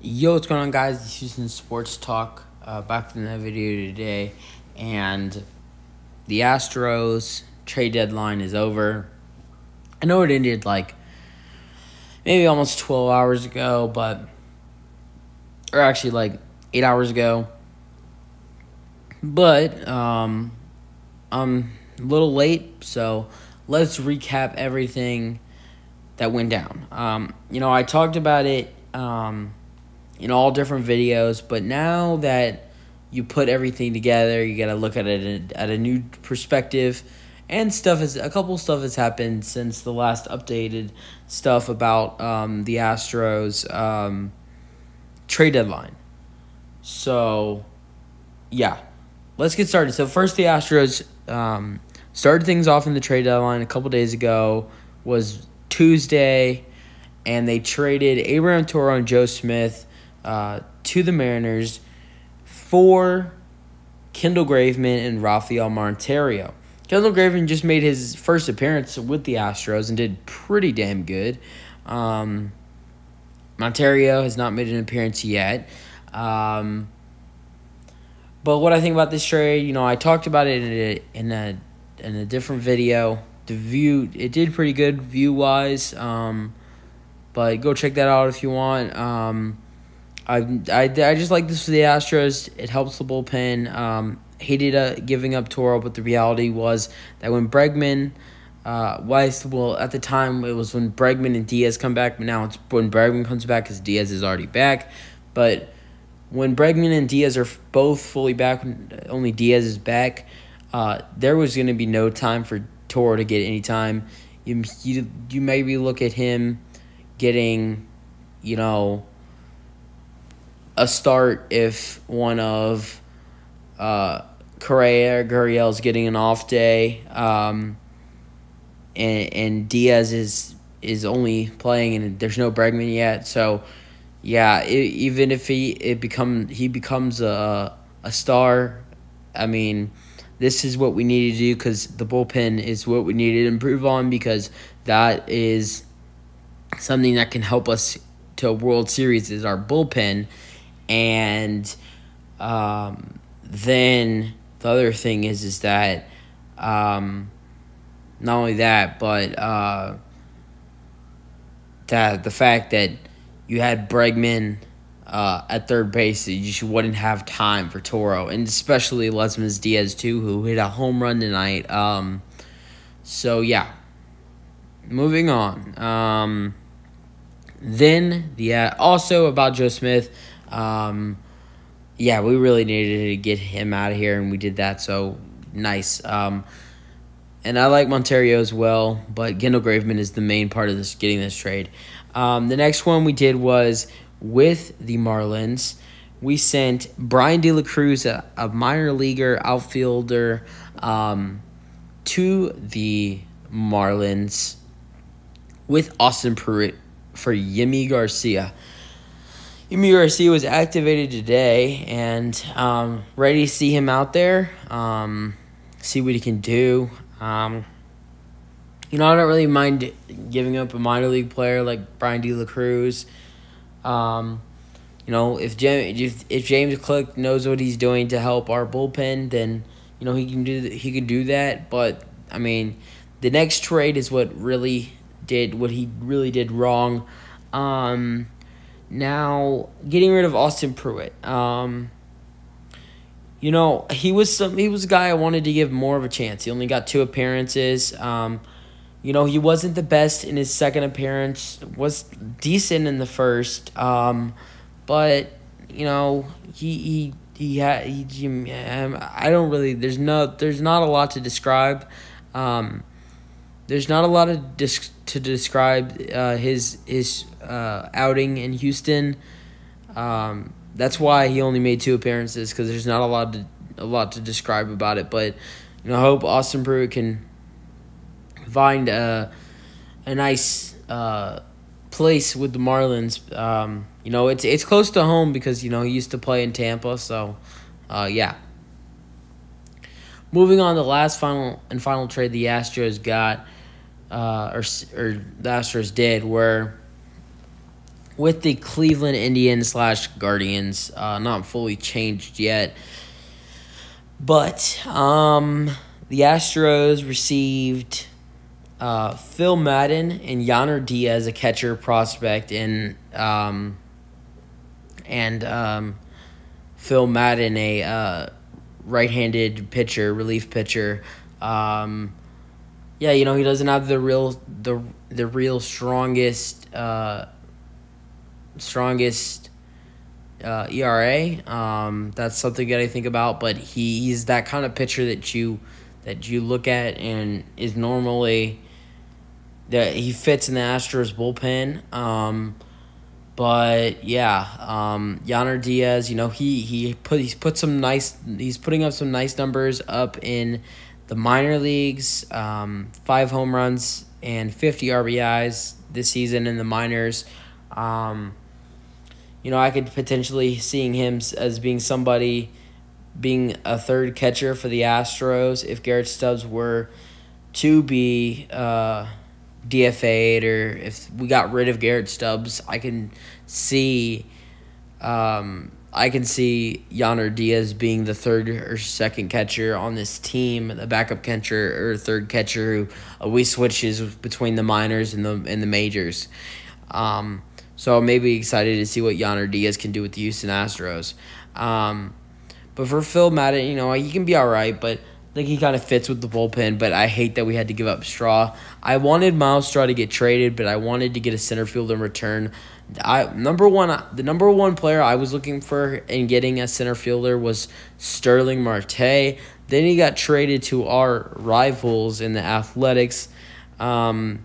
Yo, what's going on, guys? This is Houston Sports Talk. Back from that video today, and the Astros trade deadline is over. I know it ended like maybe almost 12 hours ago, or actually like 8 hours ago. But I'm a little late, so let's recap everything that went down. I talked about it in all different videos, but now that you put everything together, you got to look at it at a new perspective, and a couple stuff has happened since the last updated stuff about the Astros trade deadline. So, yeah, let's get started. So first, the Astros started things off in the trade deadline a couple days ago. Was Tuesday, and they traded Abraham Toro and Joe Smith to the Mariners for Kendall Graveman and Rafael Monterio. Kendall Graveman just made his first appearance with the Astros and did pretty damn good. Monterio has not made an appearance yet. But what I think about this trade, I talked about it in a different video. It did pretty good view-wise, but go check that out if you want. I just like this for the Astros. It helps the bullpen. Hated giving up Toro, but the reality was that when Bregman, at the time it was when Bregman and Diaz come back, but now it's when Bregman comes back because Diaz is already back. But when Bregman and Diaz are both fully back, only Diaz is back, there was going to be no time for Toro to get any time. You maybe look at him getting, a start if one of Correa or Gurriel's getting an off day, and Diaz is only playing and there's no Bregman yet. So yeah, even if he becomes a star, I mean, this is what we need to do because the bullpen is what we need to improve on, because that is something that can help us to a World Series is our bullpen. And then the other thing is that not only that, but that the fact that you had Bregman at third base, you just wouldn't have time for Toro, and especially Lesmes Diaz too, who hit a home run tonight. So yeah, moving on. Then also about Joe Smith. We really needed to get him out of here, and we did that, so nice. And I like Monterio as well, but Kendall Graveman is the main part of getting this trade. The next one we did was with the Marlins. We sent Brian De La Cruz, a minor leaguer outfielder, to the Marlins with Austin Pruitt for Yimi Garcia. Yimi Garcia was activated today, and ready to see him out there, see what he can do. I don't really mind giving up a minor league player like Brian De La Cruz. If James Click knows what he's doing to help our bullpen, then he can do that. But I mean, the next trade is what he really did wrong. Now, getting rid of Austin Pruitt. He was a guy I wanted to give more of a chance. He only got 2 appearances. He wasn't the best in his second appearance. Was decent in the first. But he I don't really. There's not a lot to describe. There's not a lot to describe his outing in Houston. That's why he only made 2 appearances, because there's not a lot to describe about it. But I hope Austin Pruitt can find a nice place with the Marlins. It's close to home because he used to play in Tampa. So yeah. Moving on to the final trade the Astros got, or the Astros did, where with the Cleveland Indians / Guardians. Not fully changed yet. But the Astros received Phil Madden and Yainer Diaz, a catcher prospect, and Phil Madden, a right-handed pitcher, relief pitcher. He doesn't have the real strongest ERA. That's something that I think about, but he's that kind of pitcher that you look at and is normally that he fits in the Astros bullpen. Yainer Diaz, he's putting up some nice numbers up in the minor leagues. 5 home runs and 50 RBIs this season in the minors. I could potentially seeing him as being a third catcher for the Astros if Garrett Stubbs were to be DFA'd, or if we got rid of Garrett Stubbs. I can see Yainer Diaz being the third or second catcher on this team, the backup catcher or third catcher who always switches between the minors and the majors. So I'm maybe excited to see what Yainer Diaz can do with the Houston Astros. But for Phil Madden, he can be all right, but I think he kind of fits with the bullpen, but I hate that we had to give up Straw. I wanted Miles Straw to get traded, but I wanted to get a center fielder in return. The number one player I was looking for in getting a center fielder was Sterling Marte. Then he got traded to our rivals in the Athletics. And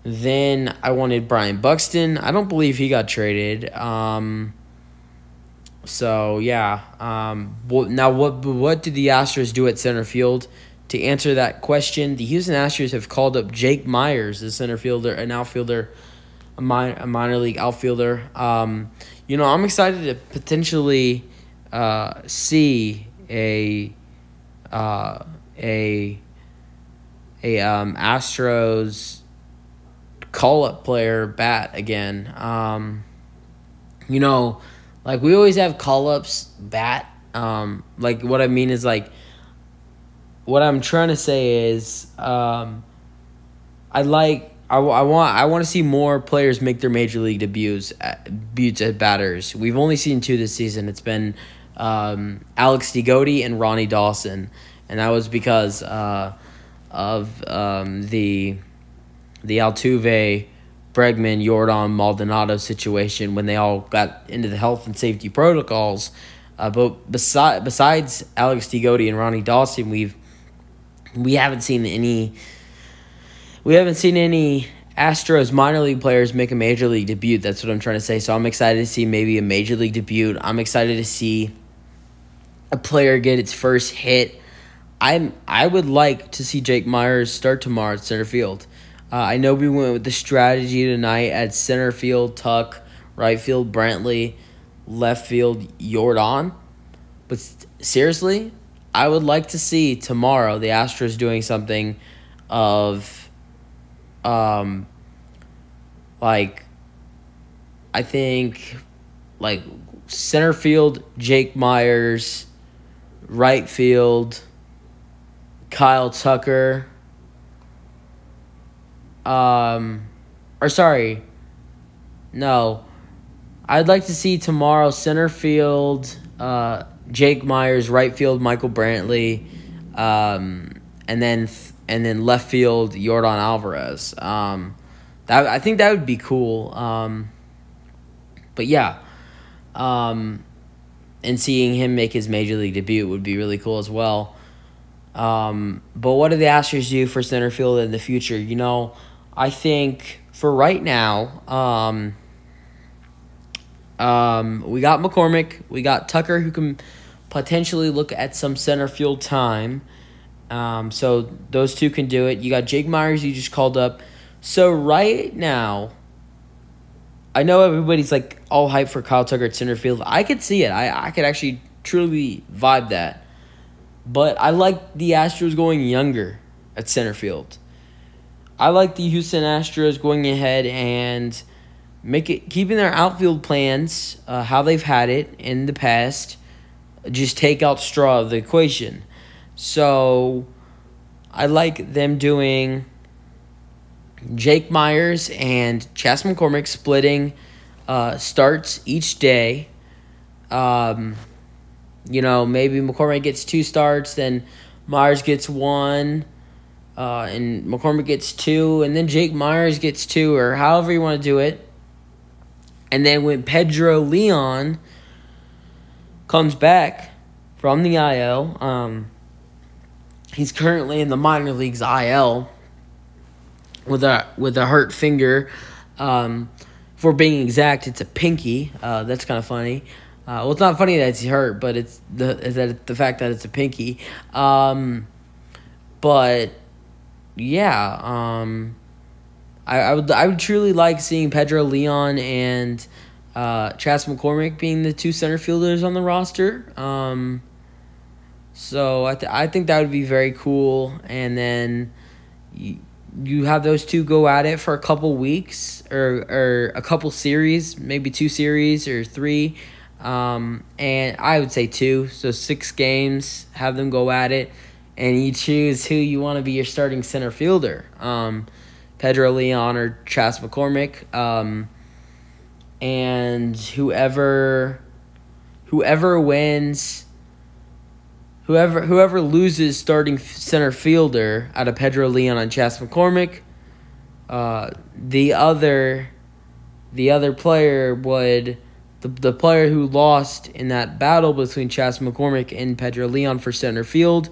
then I wanted Brian Buxton. I don't believe he got traded. Now what did the Astros do at center field? To answer that question, the Houston Astros have called up Jake Myers, a center fielder, an outfielder, a minor league outfielder. I'm excited to potentially see a Astros call-up player bat again. Like we always have call-ups bat. What I mean is what I'm trying to say is I want to see more players make their major league debuts at batters. We've only seen 2 this season. It's been Alex DeGoey and Ronnie Dawson, and that was because of the Altuve, Bregman, Yordan, Maldonado situation when they all got into the health and safety protocols. But besides Alex DeGoey and Ronnie Dawson, we haven't seen any Astros minor league players make a major league debut. That's what I'm trying to say. So I'm excited to see maybe a major league debut. I'm excited to see a player get its first hit. I would like to see Jake Myers start tomorrow at center field. I know we went with the strategy tonight at center field, Tuck, right field, Brantley, left field, Yordan. But seriously, I would like to see tomorrow the Astros doing something of, I think, center field, Jake Myers, right field, Kyle Tucker. I'd like to see tomorrow center field, Jake Myers, right field, Michael Brantley, and then left field, Yordan Alvarez. I think that would be cool. And seeing him make his major league debut would be really cool as well. But what do the Astros do for center field in the future? I think for right now, we got McCormick, we got Tucker, who can potentially look at some center field time. So those two can do it. You got Jake Myers, you just called up. So right now, I know everybody's all hyped for Kyle Tucker at center field. I could see it. I could actually truly vibe that. But I like the Astros going younger at center field. I like the Houston Astros going ahead and keeping their outfield plans how they've had it in the past. Just take out Straw of the equation. So I like them doing Jake Myers and Chas McCormick splitting starts each day. Maybe McCormick gets 2 starts, then Myers gets 1, and McCormick gets 2, and then Jake Myers gets 2, or however you want to do it. And then when Pedro Leon comes back from the IL, he's currently in the minor leagues IL with a hurt finger. For being exact, it's a pinky. That's kind of funny. Well, it's not funny that he's hurt, but it's the fact that it's a pinky. But yeah, I would truly like seeing Pedro Leon and Chas McCormick being the 2 center fielders on the roster. So I think that would be very cool. And then you have those 2 go at it for a couple weeks or a couple series, maybe 2 series or 3. And I would say 2, so 6 games, have them go at it, and you choose who you want to be your starting center fielder, Pedro Leon or Chas McCormick, and whoever wins, whoever loses starting center fielder out of Pedro Leon and Chas McCormick, the other player would. The player who lost in that battle between Chas McCormick and Pedro Leon for center field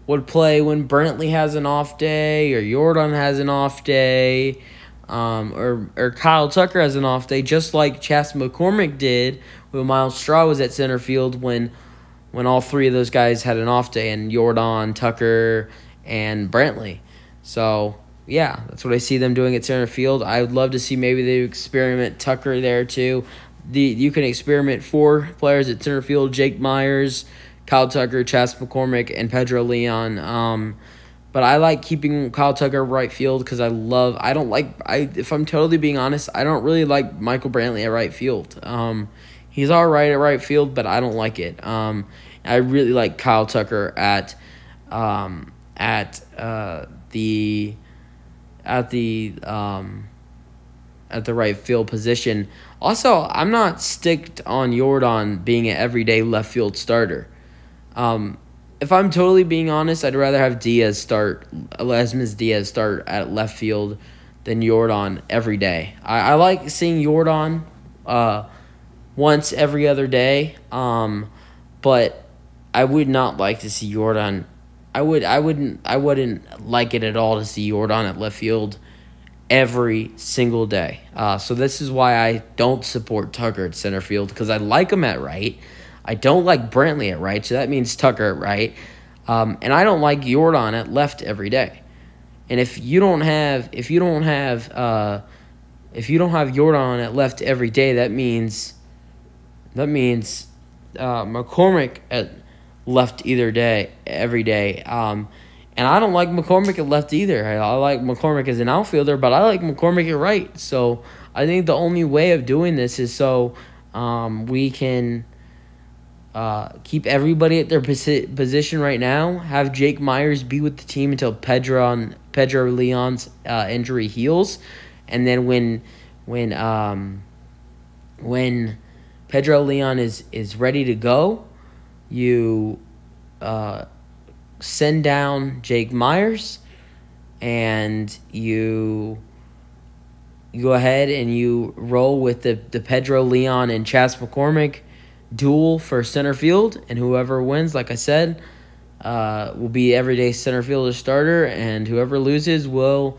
would play when Brantley has an off day, or Jordan has an off day, or Kyle Tucker has an off day, just like Chas McCormick did when Miles Straw was at center field when all 3 of those guys had an off day, and Jordan, Tucker, and Brantley. So yeah, that's what I see them doing at center field. I would love to see maybe they experiment Tucker there too. You can experiment 4 players at center field: Jake Myers, Kyle Tucker, Chas McCormick, and Pedro Leon. But I like keeping Kyle Tucker right field because if I'm totally being honest, I don't really like Michael Brantley at right field. He's all right at right field, but I don't like it. I really like Kyle Tucker at the right field position. Also, I'm not sticked on Jordan being an everyday left field starter. If I'm totally being honest, I'd rather have Lesmes Diaz start at left field than Jordan every day. I like seeing Jordan once every other day, but I would not like to see Jordan. I wouldn't like it at all to see Jordan at left field every single day. So this is why I don't support Tucker at center field, because I like him at right. I don't like Brantley at right, so that means Tucker at right. And I don't like Jordan at left every day. And if you don't have Jordan at left every day, that means McCormick at left every day. And I don't like McCormick at left either. I like McCormick as an outfielder, but I like McCormick at right. So I think the only way of doing this is so we can keep everybody at their position right now, have Jake Myers be with the team until Pedro Leon's injury heals, and then when Pedro Leon is ready to go, you send down Jake Myers, and you go ahead and you roll with the Pedro Leon and Chas McCormick duel for center field, and whoever wins, like I said, will be everyday center fielder starter, and whoever loses will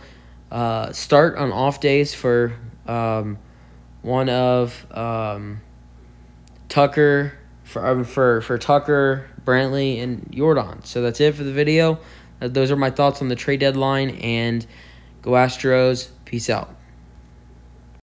start on off days for one of Tucker for Tucker, Brantley, and Jordan. So that's it for the video. Those are my thoughts on the trade deadline, and go Astros. Peace out.